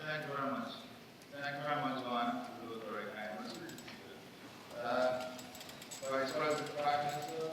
Thank you very much. Thank you very much, Juan. You were very kind. Vice President, Prime Minister,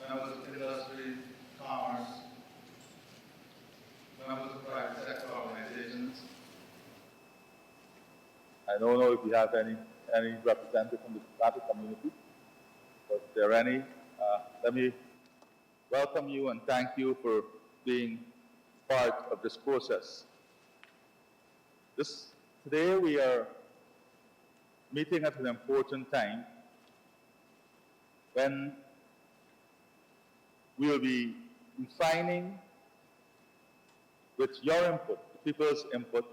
members of industry, commerce, members of private sector organizations. I don't know if we have any representative from the diplomatic community, but if there are any, let me welcome you and thank you for being part of this process. Today we are meeting at an important time when we will be refining, with your input, the people's input,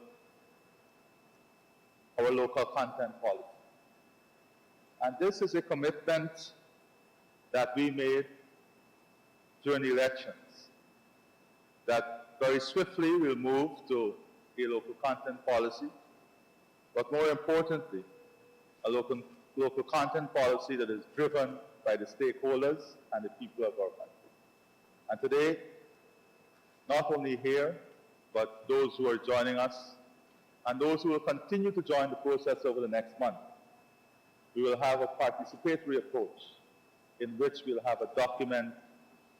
our local content policy. And this is a commitment that we made during the elections, that very swiftly we'll move to a local content policy, but more importantly, a local content policy that is driven by the stakeholders and the people of our country. And today, not only here, but those who are joining us and those who will continue to join the process over the next month, we will have a participatory approach in which we'll have a document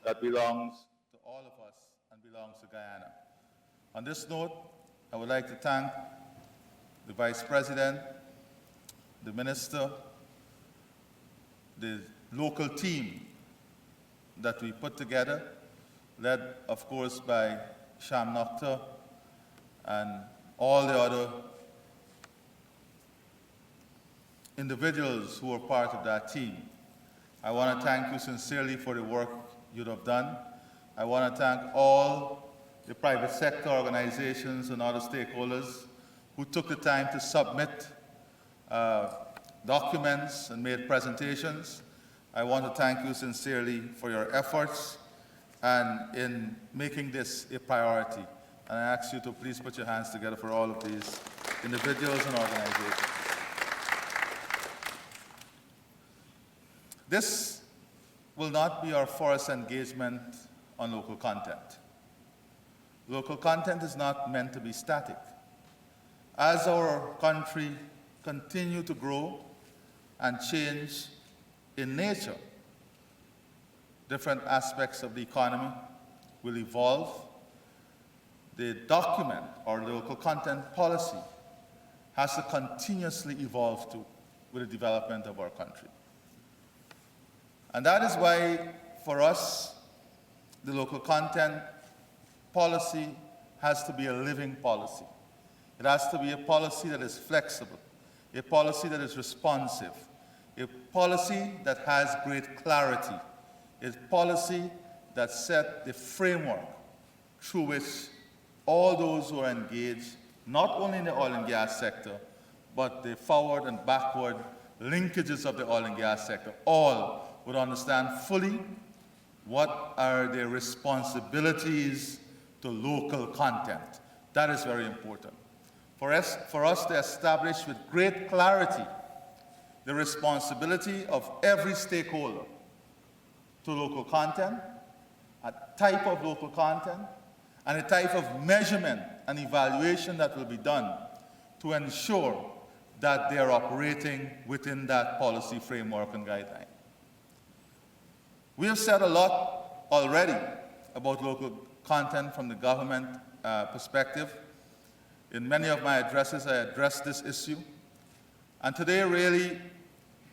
that belongs to all of us and belongs to Guyana. On this note, I would like to thank the Vice President, the Minister, the local team that we put together, led, of course, by Sham Nokta and all the other individuals who are part of that team. I want to thank you sincerely for the work you have done. I want to thank all the private sector organizations and other stakeholders who took the time to submit documents and made presentations. I want to thank you sincerely for your efforts and in making this a priority. And I ask you to please put your hands together for all of these individuals and organizations. This will not be our first engagement on local content. Local content is not meant to be static. As our country continues to grow and change in nature, different aspects of the economy will evolve. The document or the local content policy has to continuously evolve too with the development of our country. And that is why, for us, the local content policy has to be a living policy. It has to be a policy that is flexible, a policy that is responsive, a policy that has great clarity, a policy that sets the framework through which all those who are engaged, not only in the oil and gas sector, but the forward and backward linkages of the oil and gas sector, all would understand fully what are their responsibilities to local content. That is very important. For us to establish with great clarity the responsibility of every stakeholder to local content, a type of local content, and a type of measurement and evaluation that will be done to ensure that they are operating within that policy framework and guideline. We have said a lot already about local content from the government perspective. In many of my addresses, I addressed this issue. And today really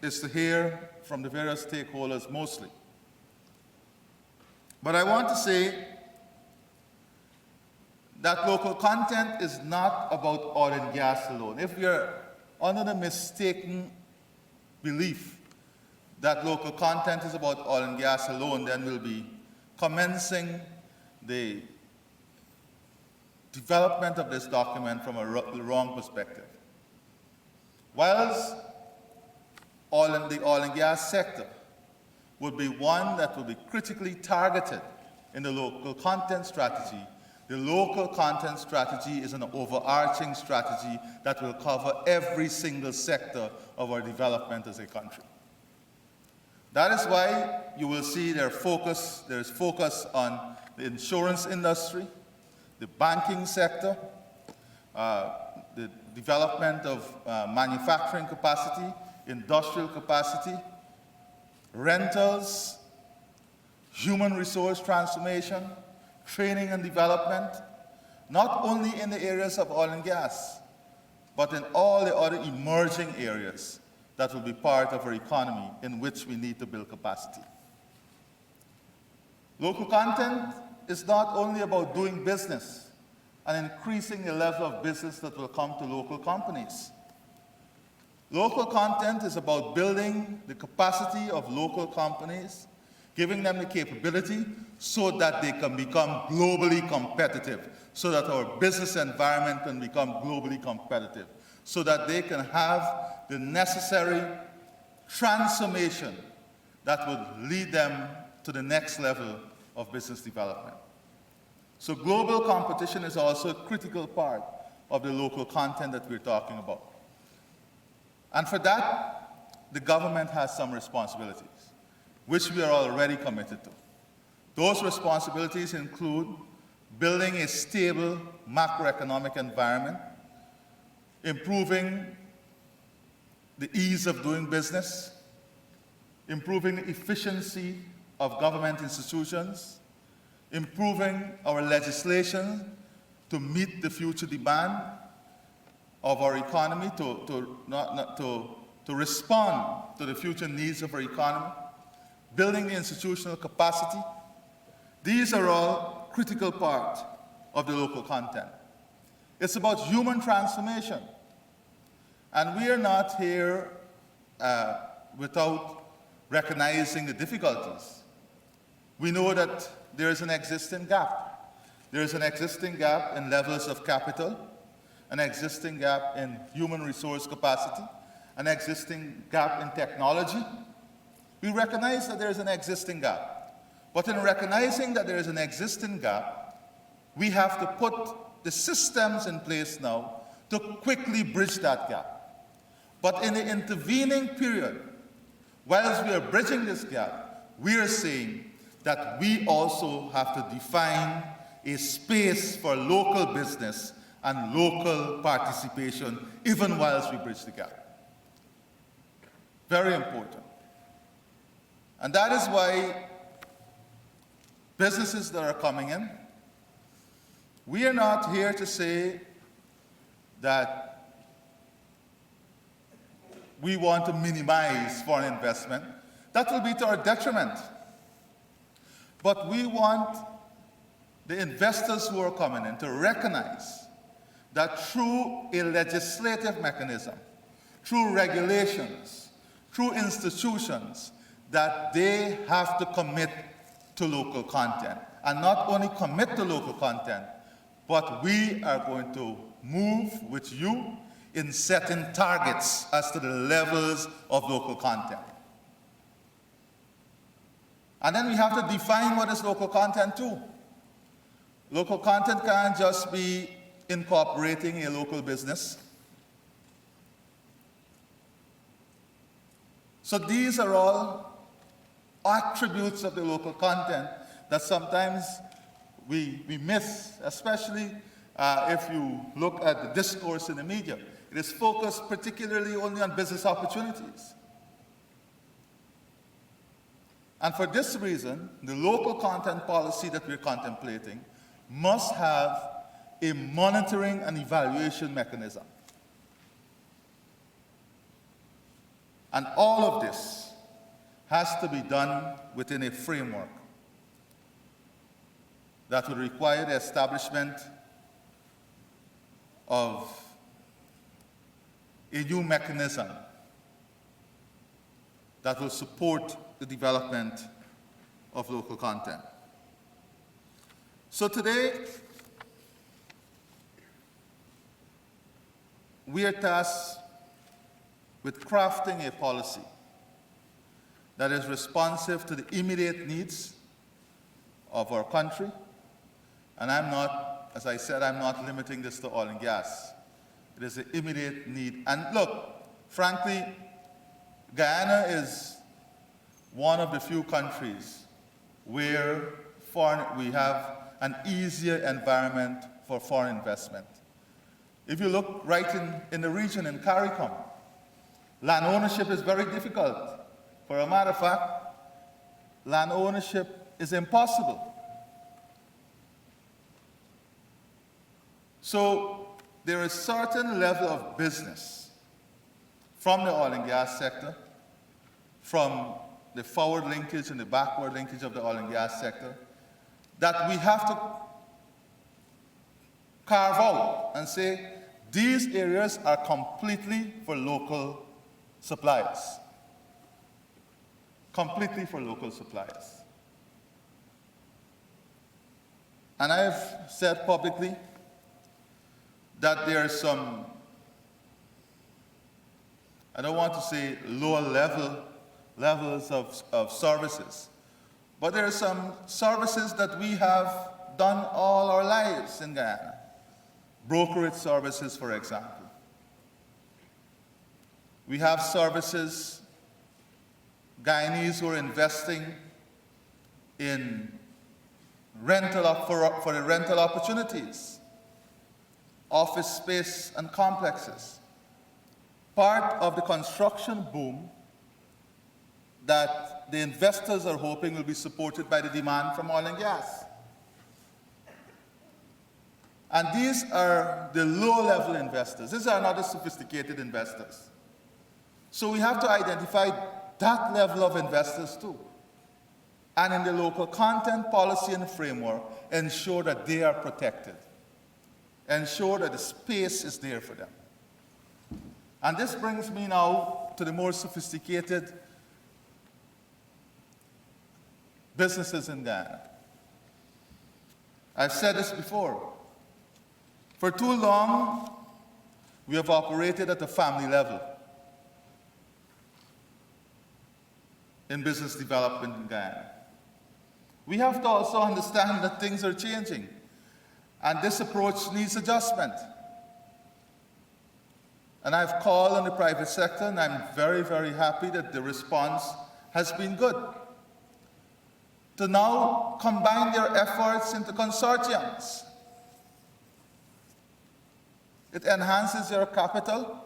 is to hear from the various stakeholders mostly. But I want to say that local content is not about oil and gas alone. If we are under the mistaken belief that local content is about oil and gas alone, then we'll be commencing the development of this document from a wrong perspective. Whilst the oil and gas sector would be one that will be critically targeted in the local content strategy, the local content strategy is an overarching strategy that will cover every single sector of our development as a country. That is why you will see there is focus on the insurance industry, the banking sector, the development of manufacturing capacity, industrial capacity, rentals, human resource transformation, training and development, not only in the areas of oil and gas, but in all the other emerging areas that will be part of our economy in which we need to build capacity. Local content is not only about doing business and increasing the level of business that will come to local companies. Local content is about building the capacity of local companies, giving them the capability so that they can become globally competitive, so that our business environment can become globally competitive, so that they can have the necessary transformation that would lead them to the next level of business development. So global competition is also a critical part of the local content that we're talking about. And for that, the government has some responsibilities, which we are already committed to. Those responsibilities include building a stable macroeconomic environment, improving the ease of doing business, improving the efficiency of government institutions, improving our legislation to meet the future demand of our economy, to respond to the future needs of our economy, building the institutional capacity. These are all critical parts of the local content. It's about human transformation. And we are not here without recognizing the difficulties. We know that there is an existing gap. There is an existing gap in levels of capital, an existing gap in human resource capacity, an existing gap in technology. We recognize that there is an existing gap. But in recognizing that there is an existing gap, we have to put the systems in place now to quickly bridge that gap. But in the intervening period, whilst we are bridging this gap, we are saying that we also have to define a space for local business and local participation, even whilst we bridge the gap. Very important. And that is why businesses that are coming in, we are not here to say that we want to minimize foreign investment. That will be to our detriment. But we want the investors who are coming in to recognize that through a legislative mechanism, through regulations, through institutions, that they have to commit to local content. And not only commit to local content, but we are going to move with you in setting targets as to the levels of local content. And then we have to define what is local content too. Local content can't just be incorporating a local business. So these are all attributes of the local content that sometimes we miss, especially if you look at the discourse in the media. It is focused particularly only on business opportunities. And for this reason, the local content policy that we're contemplating must have a monitoring and evaluation mechanism. And all of this has to be done within a framework that would require the establishment of a new mechanism that will support the development of local content. So today, we are tasked with crafting a policy that is responsive to the immediate needs of our country. And I'm not, as I said, I'm not limiting this to oil and gas. It is an immediate need. And look, frankly, Guyana is one of the few countries where we have an easier environment for foreign investment. If you look right in the region, in CARICOM, land ownership is very difficult. For a matter of fact, land ownership is impossible. So there is a certain level of business from the oil and gas sector, from the forward linkage and the backward linkage of the oil and gas sector, that we have to carve out and say, these areas are completely for local suppliers. Completely for local suppliers. And I've said publicly that there are some, I don't want to say lower levels of services, but there are some services that we have done all our lives in Guyana. Brokerage services, for example. We have services, Guyanese who are investing in for the rental opportunities, office space and complexes. Part of the construction boom that the investors are hoping will be supported by the demand from oil and gas. And these are the low-level investors. These are not the sophisticated investors. So we have to identify that level of investors too. And in the local content policy and framework, ensure that they are protected. Ensure that the space is there for them. And this brings me now to the more sophisticated businesses in Guyana. I've said this before. For too long, we have operated at a family level in business development in Guyana. We have to also understand that things are changing, and this approach needs adjustment. And I've called on the private sector, and I'm very, very happy that the response has been good, to now combine their efforts into consortiums. It enhances your capital,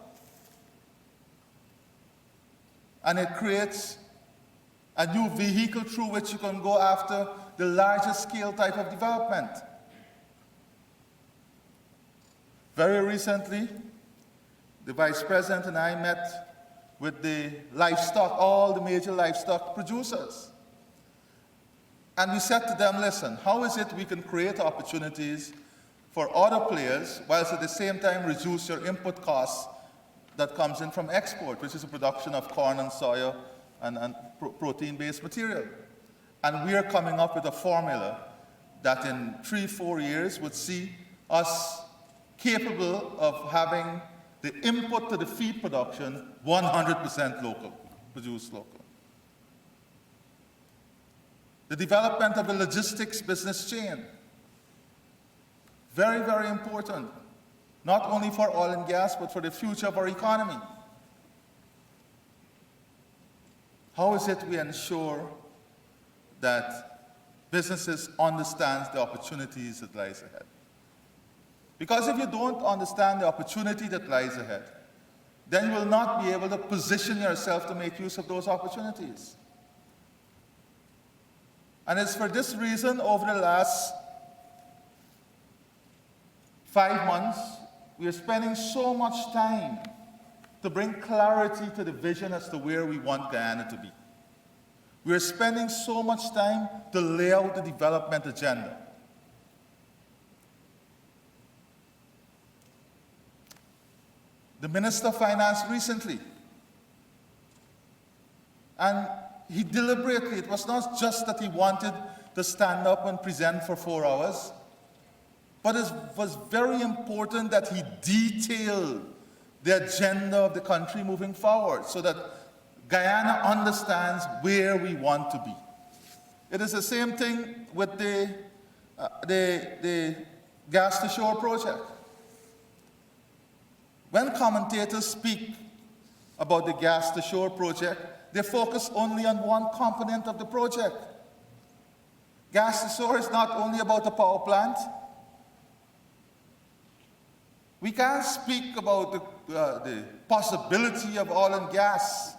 and it creates a new vehicle through which you can go after the larger scale type of development. Very recently, the Vice President and I met with the livestock, all the major livestock producers. And we said to them, listen, how is it we can create opportunities for other players, whilst at the same time reduce your input costs that comes in from export, which is the production of corn and soya and protein-based material. And we are coming up with a formula that in 3-4 years would see us capable of having the input to the feed production 100% local, produced local. The development of the logistics business chain. Very, very important, not only for oil and gas, but for the future of our economy. How is it we ensure that businesses understand the opportunities that lies ahead? Because if you don't understand the opportunity that lies ahead, then you will not be able to position yourself to make use of those opportunities. And it's for this reason, over the last 5 months, we are spending so much time to bring clarity to the vision as to where we want Guyana to be. We are spending so much time to lay out the development agenda. The Minister of Finance recently, and he deliberately, it was not just that he wanted to stand up and present for 4 hours, but it was very important that he detailed the agenda of the country moving forward so that Guyana understands where we want to be. It is the same thing with the gas to shore project. When commentators speak about the gas to shore project, they focus only on one component of the project. Gas to shore is not only about the power plant. We can't speak about the possibility of oil and gas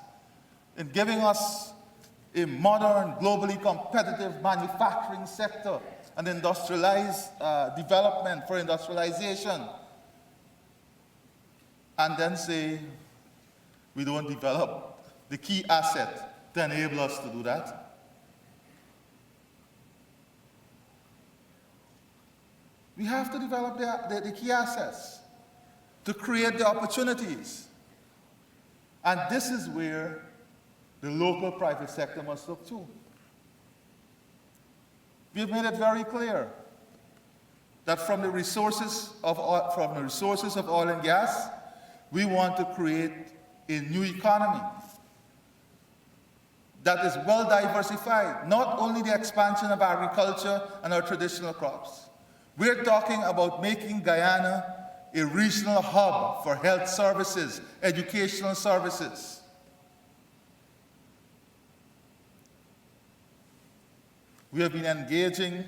in giving us a modern, globally competitive manufacturing sector and industrialized development for industrialization, and then say we don't develop the key asset to enable us to do that. We have to develop the key assets to create the opportunities. And this is where the local private sector must look too. We've made it very clear that from the resources of oil and gas, we want to create a new economy that is well diversified, not only the expansion of agriculture and our traditional crops. We're talking about making Guyana a regional hub for health services, educational services. We have been engaging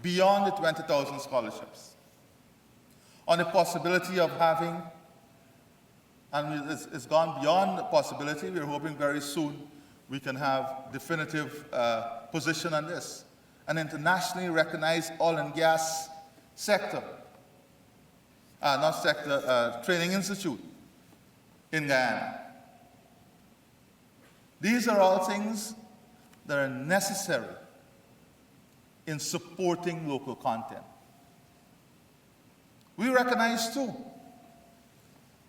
beyond the 20,000 scholarships on the possibility of having, and it's gone beyond the possibility, we're hoping very soon we can have definitive position on this, an internationally recognized oil and gas sector, training institute in Guyana. These are all things that are necessary in supporting local content. We recognize too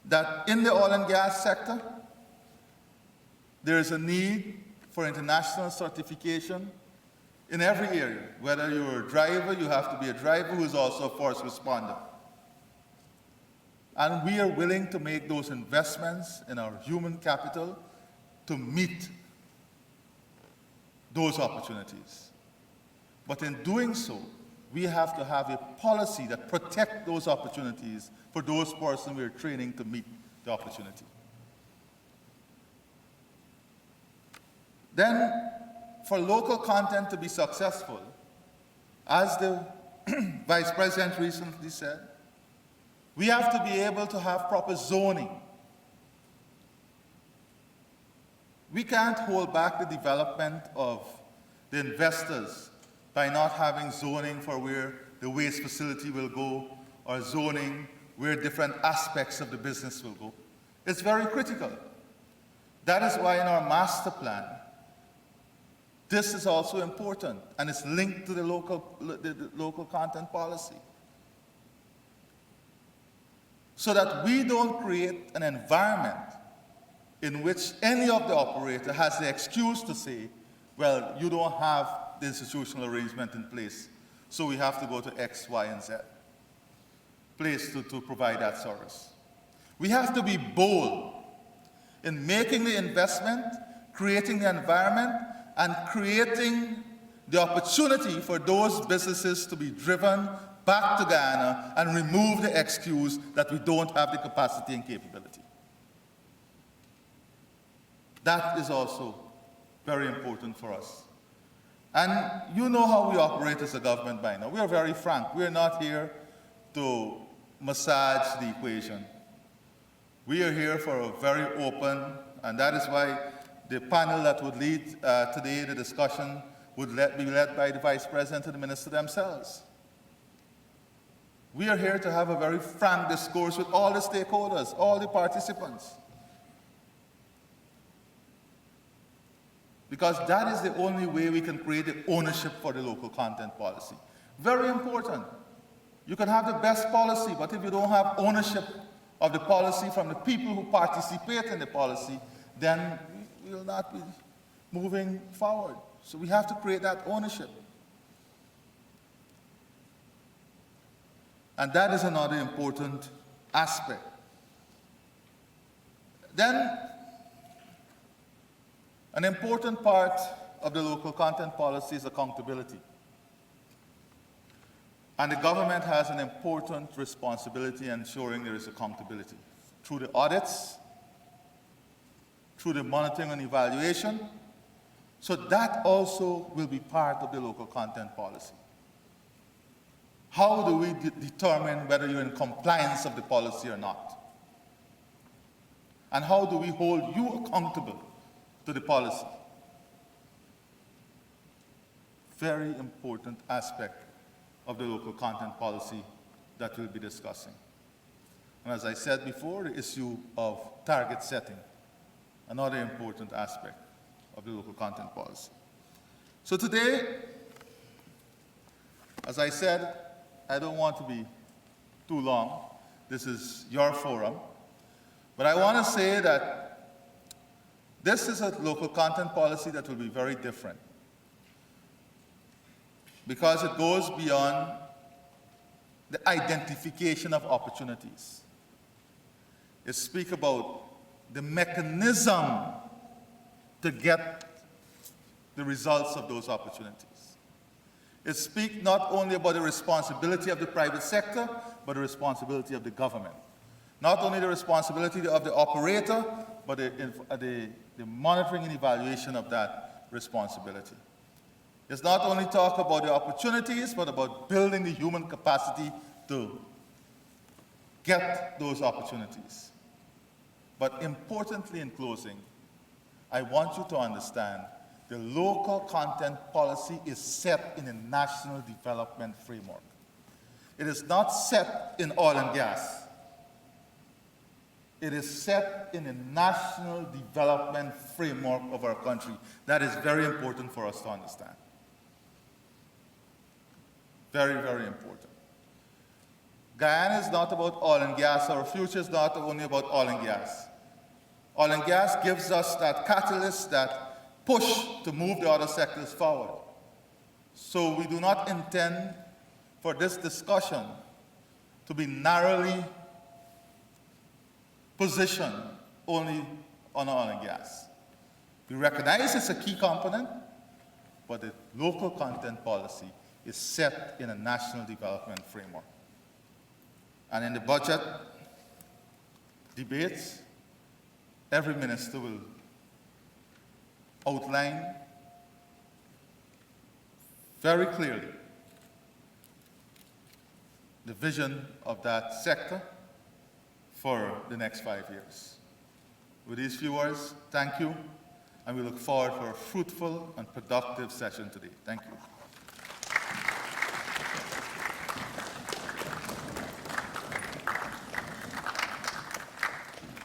that in the oil and gas sector, there is a need for international certification in every area. Whether you're a driver, you have to be a driver who is also a first responder. And we are willing to make those investments in our human capital to meet those opportunities. But in doing so, we have to have a policy that protects those opportunities for those persons we are training to meet the opportunity. Then, for local content to be successful, as the Vice President recently said, we have to be able to have proper zoning. We can't hold back the development of the investors by not having zoning for where the waste facility will go, or zoning where different aspects of the business will go. It's very critical. That is why in our master plan, this is also important, and it's linked to the local content policy. So that we don't create an environment in which any of the operator has the excuse to say, well, you don't have the institutional arrangement in place, so we have to go to X, Y, and Z place to provide that service. We have to be bold in making the investment, creating the environment, and creating the opportunity for those businesses to be driven back to Guyana and remove the excuse that we don't have the capacity and capability. That is also very important for us. And you know how we operate as a government by now. We are very frank. We are not here to massage the equation. We are here for a very open, and that is why the panel that would lead today the discussion would be led by the Vice President and the Minister themselves. We are here to have a very frank discourse with all the stakeholders, all the participants. Because that is the only way we can create the ownership for the local content policy. Very important. You can have the best policy, but if you don't have ownership of the policy from the people who participate in the policy, then we will not be moving forward. So we have to create that ownership. And that is another important aspect. Then, an important part of the local content policy is accountability. And the government has an important responsibility in ensuring there is accountability through the audits, through the monitoring and evaluation. So that also will be part of the local content policy. How do we determine whether you're in compliance of the policy or not? And how do we hold you accountable to the policy? Very important aspect of the local content policy that we'll be discussing. And as I said before, the issue of target setting, another important aspect of the local content policy. So today, as I said, I don't want to be too long. This is your forum. But I want to say that this is a local content policy that will be very different, because it goes beyond the identification of opportunities. It speaks about the mechanism to get the results of those opportunities. It speaks not only about the responsibility of the private sector, but the responsibility of the government. Not only the responsibility of the operator, but the monitoring and evaluation of that responsibility. It's not only talk about the opportunities, but about building the human capacity to get those opportunities. But importantly, in closing, I want you to understand the local content policy is set in a national development framework. It is not set in oil and gas. It is set in a national development framework of our country. That is very important for us to understand. Very, very important. Guyana is not about oil and gas. Our future is not only about oil and gas. Oil and gas gives us that catalyst, that push to move the other sectors forward. So we do not intend for this discussion to be narrowly positioned only on oil and gas. We recognize it's a key component, but the local content policy is set in a national development framework. And in the budget debates, every minister will outline very clearly the vision of that sector for the next 5 years. With these few words, thank you, and we look forward for a fruitful and productive session today. Thank you.